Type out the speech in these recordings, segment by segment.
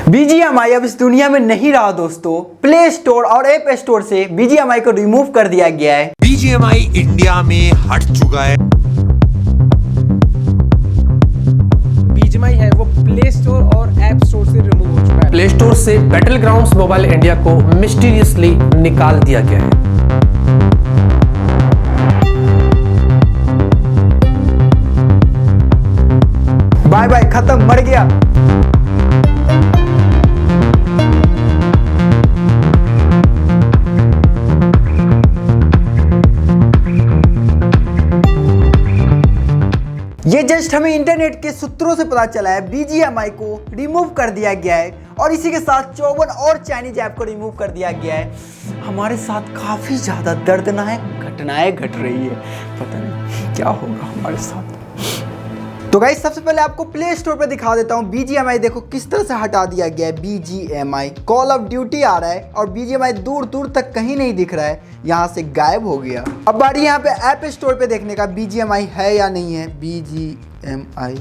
BGMI अब इस दुनिया में नहीं रहा दोस्तों। प्ले स्टोर और ऐप स्टोर से BGMI को रिमूव कर दिया गया है। BGMI इंडिया में हट चुका है। BGMI है वो प्ले स्टोर और ऐप स्टोर से रिमूव हो चुका है। प्ले स्टोर से बैटलग्राउंड्स मोबाइल इंडिया को मिस्टीरियसली निकाल दिया गया है। बाय बाय, खत्म, मर गया। ये जस्ट हमें इंटरनेट के सूत्रों से पता चला है BGMI को रिमूव कर दिया गया है और इसी के साथ 54 और चाइनीज ऐप को रिमूव कर दिया गया है। हमारे साथ काफ़ी ज़्यादा दर्दनाक घटनाएं घट रही है, पता नहीं क्या होगा हमारे साथ। तो गाइस सबसे पहले आपको प्ले स्टोर पे दिखा देता हूँ BGMI देखो किस तरह से हटा दिया गया है। BGMI कॉल ऑफ ड्यूटी आ रहा है और BGMI दूर दूर तक कहीं नहीं दिख रहा है, यहाँ से गायब हो गया। अब बारी यहाँ पे ऐप स्टोर पे देखने का BGMI है या नहीं है। BGMI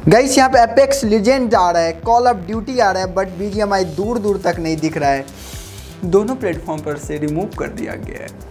गाइस यहाँ पे एपेक्स लीजेंड आ रहा है, कॉल ऑफ ड्यूटी आ रहा है, बट BGMI दूर दूर तक नहीं दिख रहा है। दोनों प्लेटफॉर्म पर से रिमूव कर दिया गया है।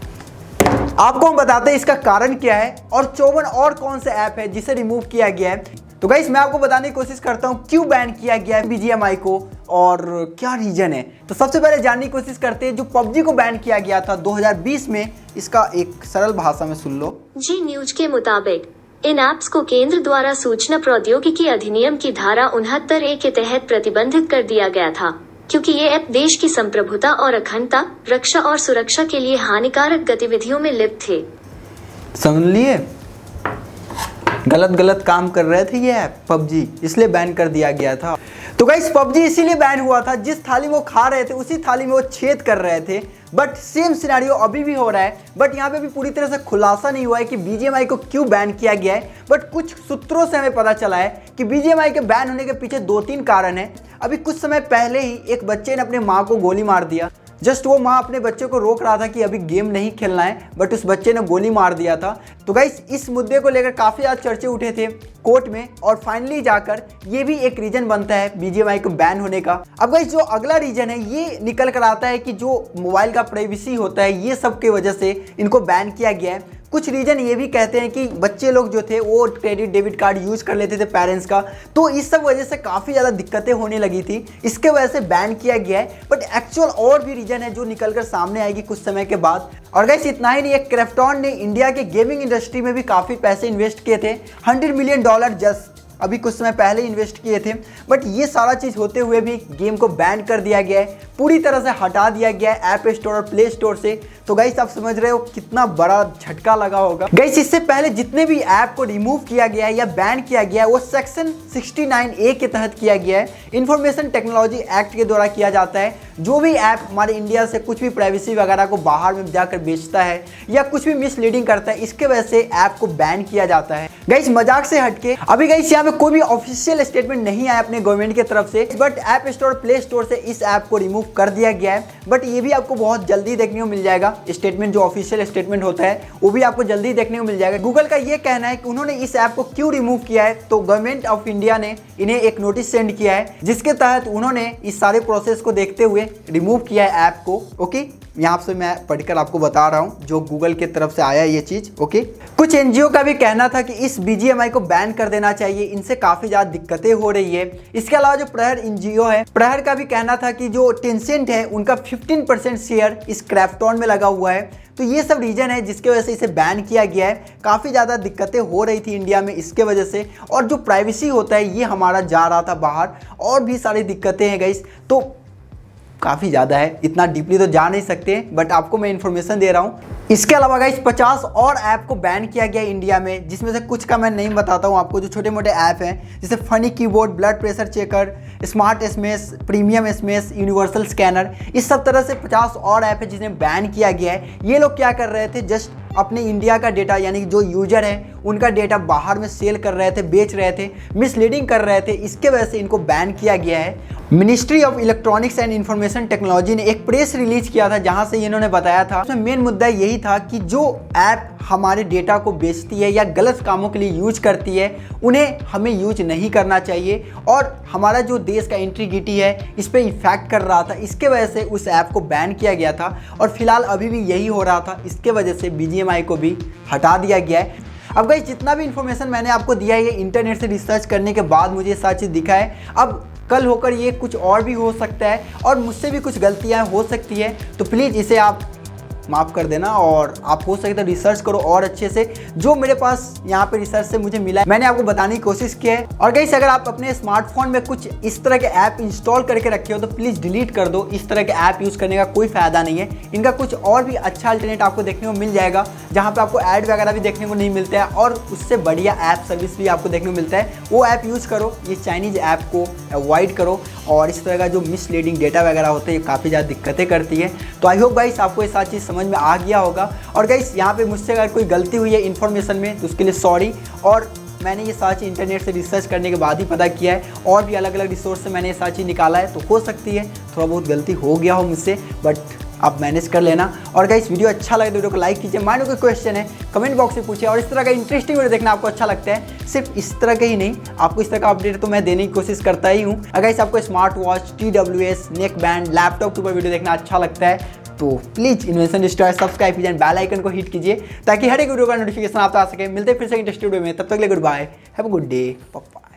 आपको हम बताते हैं इसका कारण क्या है और 54 और कौन से ऐप है जिसे रिमूव किया गया है। तो गाइस मैं आपको बताने की कोशिश करता हूँ क्यों बैन किया गया है BGMI को और क्या रीजन है। तो सबसे पहले जानने की कोशिश करते हैं जो PUBG को बैन किया गया था 2020 में, इसका एक सरल भाषा में सुन लो। जी न्यूज के मुताबिक इन ऐप्स को केंद्र द्वारा सूचना प्रौद्योगिकी अधिनियम की धारा 69A के तहत प्रतिबंधित कर दिया गया था, क्योंकि ये ऐप देश की संप्रभुता और अखंडता, रक्षा और सुरक्षा के लिए हानिकारक गतिविधियों में लिप्त थे। समझ लिए, गलत काम कर रहे थे ये ऐप PUBG, इसलिए बैन कर दिया गया था। तो गाइस PUBG इसीलिए बैन हुआ था, जिस थाली में वो खा रहे थे उसी थाली में वो छेद कर रहे थे। बट सेम सिनेरियो अभी भी हो रहा है, बट यहाँ पे भी पूरी तरह से खुलासा नहीं हुआ है कि BGMI को क्यों बैन किया गया है। बट कुछ सूत्रों से हमें पता चला है कि BGMI के बैन होने के पीछे 2-3 कारण हैं। अभी कुछ समय पहले ही एक बच्चे ने अपनी माँ को गोली मार दिया। जस्ट वो माँ अपने बच्चे को रोक रहा था कि अभी गेम नहीं खेलना है, बट उस बच्चे ने गोली मार दिया था। तो गाइस इस मुद्दे को लेकर काफ़ी ज़्यादा चर्चे उठे थे कोर्ट में और फाइनली जाकर ये भी एक रीजन बनता है BGMI को बैन होने का। अब गाइस जो अगला रीजन है ये निकल कर आता है कि जो मोबाइल का प्राइवेसी होता है ये सब की वजह से इनको बैन किया गया है। कुछ रीजन ये भी कहते हैं कि बच्चे लोग जो थे वो क्रेडिट डेबिट कार्ड यूज कर लेते थे पेरेंट्स का, तो इस सब वजह से काफ़ी ज़्यादा दिक्कतें होने लगी थी, इसके वजह से बैन किया गया है। बट एक्चुअल और भी रीजन है जो निकल कर सामने आएगी कुछ समय के बाद। और गाइस इतना ही नहीं, एक क्राफ्टॉन ने इंडिया के गेमिंग इंडस्ट्री में भी काफ़ी पैसे इन्वेस्ट किए थे, $100 मिलियन जस्ट अभी कुछ समय पहले इन्वेस्ट किए थे। बट ये सारा चीज़ होते हुए भी गेम को बैन कर दिया गया है, पूरी तरह से हटा दिया गया है ऐप स्टोर और प्ले स्टोर से। तो गाइस आप समझ रहे हो कितना बड़ा झटका लगा होगा। गाइस इससे पहले जितने भी ऐप को रिमूव किया गया है या बैन किया गया है वो सेक्शन 69A के तहत किया गया है। इंफॉर्मेशन टेक्नोलॉजी एक्ट के द्वारा किया जाता है। जो भी ऐप हमारे इंडिया से कुछ भी प्राइवेसी वगैरह को बाहर में जाकर बेचता है या कुछ भी मिसलीडिंग करता है, इसके वजह से ऐप को बैन किया जाता है। गाइस मजाक से हटके अभी गाइस यहाँ पे कोई भी ऑफिशियल स्टेटमेंट नहीं आया अपने गवर्नमेंट की तरफ से, but app store play store से इस ऐप को रिमूव कर दिया गया है। बट ये भी आपको बहुत जल्दी देखने को मिल जाएगा, स्टेटमेंट जो ऑफिशियल स्टेटमेंट होता है वो भी आपको जल्दी देखने को मिल जाएगा। गूगल का ये कहना है कि उन्होंने इस ऐप को क्यों रिमूव किया है, तो गवर्नमेंट ऑफ इंडिया ने इन्हें एक नोटिस सेंड किया है जिसके तहत उन्होंने इस सारे प्रोसेस को देखते हुए रिमूव किया है ऐप को। ओके, यहाँ से मैं पढ़कर आपको बता रहा हूँ जो गूगल की तरफ से आया ये चीज़। ओके, कुछ एनजीओ का भी कहना था कि इस BGMI को बैन कर देना चाहिए, इनसे काफ़ी ज़्यादा दिक्कतें हो रही है। इसके अलावा जो प्रहर एनजीओ है, प्रहर का भी कहना था कि जो टेंसेंट है उनका 15% शेयर इस क्राफ्टॉन में लगा हुआ है। तो ये सब रीजन है जिसके वजह से इसे बैन किया गया है। काफ़ी ज़्यादा दिक्कतें हो रही थी इंडिया में इसके वजह से, और जो प्राइवेसी होता है ये हमारा जा रहा था बाहर, और भी सारी दिक्कतें हैं गाइस। तो काफ़ी ज़्यादा है, इतना डीपली तो जा नहीं सकते, बट आपको मैं इन्फॉर्मेशन दे रहा हूँ। इसके अलावा गाइस 50 और ऐप को बैन किया गया इंडिया में, जिसमें से कुछ का मैं नहीं बताता हूँ आपको। जो छोटे मोटे ऐप हैं जैसे funny keyboard, blood pressure checker, smart SMS, premium SMS, universal scanner, इस सब तरह से 50 और ऐप है जिन्हें बैन किया गया है। ये लोग क्या कर रहे थे, जस्ट अपने इंडिया का डेटा यानी कि जो यूजर है उनका डेटा बाहर में सेल कर रहे थे, बेच रहे थे, मिसलीडिंग कर रहे थे, इसके वजह से इनको बैन किया गया है। Ministry of electronics and information technology ने एक प्रेस रिलीज किया था जहां से इन्होंने बताया था, उसमें मेन मुद्दा यही था कि जो ऐप हमारे डेटा को बेचती है या गलत कामों के लिए यूज करती है, उन्हें हमें यूज नहीं करना चाहिए। और हमारा जो देश का इंटीग्रिटी है इस पर इफेक्ट कर रहा था, इसके वजह से उस ऐप को बैन किया गया था और फिलहाल अभी भी यही हो रहा था, इसके वजह से BGMI को भी हटा दिया गया है। अब गाइस जितना भी इन्फॉर्मेशन मैंने आपको दिया है ये इंटरनेट से रिसर्च करने के बाद मुझे ये सारी चीज़ दिखा है। अब कल होकर ये कुछ और भी हो सकता है और मुझसे भी कुछ गलतियां हो सकती है, तो प्लीज़ इसे आप माफ़ कर देना और आप हो सके तो रिसर्च करो और अच्छे से। जो मेरे पास यहाँ पे रिसर्च से मुझे मिला है मैंने आपको बताने की कोशिश की है। और गाइस अगर आप अपने स्मार्टफोन में कुछ इस तरह के ऐप इंस्टॉल करके रखे हो तो प्लीज़ डिलीट कर दो। इस तरह के ऐप यूज़ करने का कोई फ़ायदा नहीं है। इनका कुछ और भी अच्छा अल्टरनेट आपको देखने को मिल जाएगा जहाँ पर आपको ऐड वगैरह भी देखने को नहीं मिलता है और उससे बढ़िया ऐप सर्विस भी आपको देखने को मिलता है, वो ऐप यूज़ करो। ये चाइनीज़ ऐप को अवॉइड करो और इस तरह का जो मिसलीडिंग डेटा वगैरह होता है ये काफ़ी ज़्यादा दिक्कतें करती है। तो आई होप गाइस आपको ये सारी चीज़ समझ में आ गया होगा। और गाइस यहाँ पे मुझसे अगर कोई गलती हुई है इन्फॉर्मेशन में तो उसके लिए सॉरी। और मैंने ये सारी चीज़ इंटरनेट से रिसर्च करने के बाद ही पता किया है और भी अलग अलग रिसोर्स से मैंने ये सारी चीज़ निकाला है, तो हो सकती है थोड़ा बहुत गलती हो गया हो मुझसे, बट आप मैनेज कर लेना। और गाइस वीडियो अच्छा लगे तो वीडियो को लाइक कीजिए। माइंड कोई क्वेश्चन है कमेंट बॉक्स में पूछिए। और इस तरह का इंटरेस्टिंग वीडियो देखना आपको अच्छा लगता है, सिर्फ इस तरह के ही नहीं, आपको इस तरह का अपडेट तो मैं देने की कोशिश करता ही हूँ। अगर इस आपको smart watch, TWS, neck band, laptop के ऊपर वीडियो देखना अच्छा लगता है तो प्लीज़ इन्वेंशन डिस्ट्रॉय सब्सक्राइब कीजिए, बेल आइकन को हिट कीजिए ताकि हर एक वीडियो का नोटिफिकेशन आपको आ सके। मिलते हैं फिर से इंटरेस्टिंग वीडियो में, तब तक के लिए good bye, have a good day, bye.